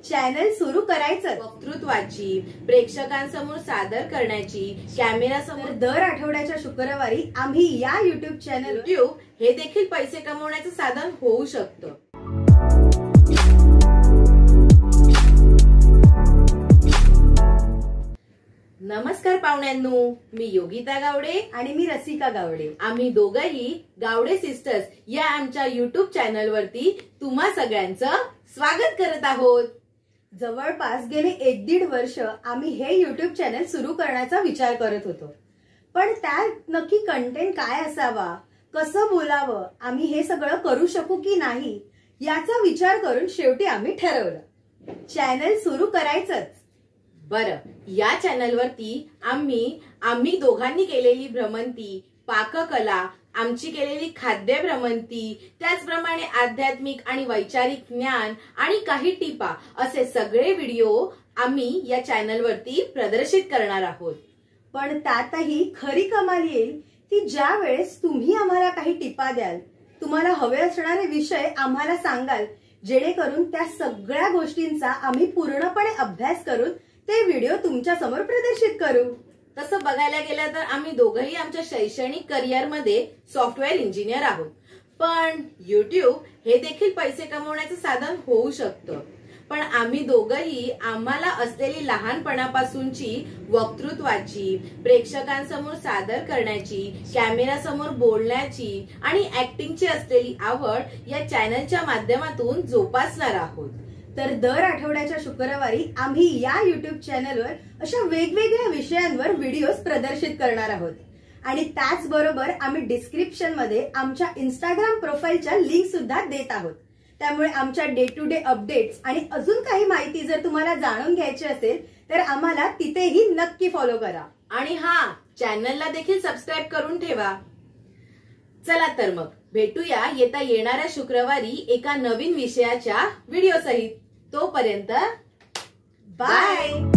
Channel सुरू करायचं, वक्तृत्वाची, प्रेक्षकांसमोर सादर करण्याची, कॅमेरासमोर दर आठवड्याच्या शुक्रवारी आम्ही या युट्यूब चॅनल हे देखील पैसे कमवण्याचं साधन होऊ शकतं। नमस्कार पाहुण्यांनो, मी योगिता गावडे आणि मी रसिका गावडे। आम्ही दोघंही गावडे सिस्टर्स या आमच्या युट्यूब चॅनल वरती तुम्हा सगळ्यांचं स्वागत करत आहोत। जवळपास गेले 1-1.5 वर्ष आम्ही हे युट्यूब चॅनल सुरू करण्याचा विचार करत होतो, पण त्यात नक्की कंटेंट काय असावा, कसं बोलावं, आम्ही हे सगळं करू शकू की नाही याचा विचार करून शेवटी आम्ही ठरवलं चॅनल सुरू करायचंच। बरं, या चॅनलवरती आम्ही दोघांनी केलेली भ्रमंती, पाककला, आमची केलेली खाद्य भ्रमंती, त्याचप्रमाणे आध्यात्मिक आणि वैचारिक ज्ञान आणि काही टिपा असे सगळे व्हिडिओ आम्ही या चॅनलवरती प्रदर्शित करणार आहोत। पण त्यातही खरी कमाल येईल ती ज्या वेळेस तुम्ही आम्हाला काही टिपा द्याल, तुम्हाला हवे असणारे विषय आम्हाला सांगाल, जेणेकरून त्या सगळ्या गोष्टींचा आम्ही पूर्णपणे अभ्यास करून ते व्हिडिओ तुमच्या समोर प्रदर्शित करू। तसं बघायला गेलं तर आम्ही दोघंही आमच्या शैक्षणिक करिअरमध्ये सॉफ्टवेअर इंजिनियर आहोत, पण युट्यूब हे देखील पैसे कमवण्याचं साधन होऊ शकतं। पण आम्ही दोघंही आम्हाला असलेली लहानपणापासूनची वक्तृत्वाची, प्रेक्षकांसमोर सादर करण्याची, कॅमेरासमोर बोलण्याची आणि ऍक्टिंगची असलेली आवड या चॅनलच्या माध्यमातून जोपासणार आहोत। तर दर आठवड्याच्या शुक्रवारी आम्ही या युट्यूब चॅनलवर अशा वेगवेगळ्या विषयांवर व्हिडिओज प्रदर्शित करणार आहोत आणि त्याचबरोबर आम्ही डिस्क्रिप्शन मध्ये आमच्या इंस्टाग्राम प्रोफाईलच्या लिंक सुद्धा देत आहोत। त्यामुळे आमच्या डे टू डे अपडेट्स आणि अजून काही माहिती जर तुम्हाला जाणून घ्यायची असेल तर आम्हाला तिथेही नक्की फॉलो करा आणि हा, चॅनलला देखील सबस्क्राईब करून ठेवा। चला तर मग भेटूया येणाऱ्या शुक्रवारी एका नवीन विषयाच्या व्हिडिओ सहित। तोपर्यंत बाय।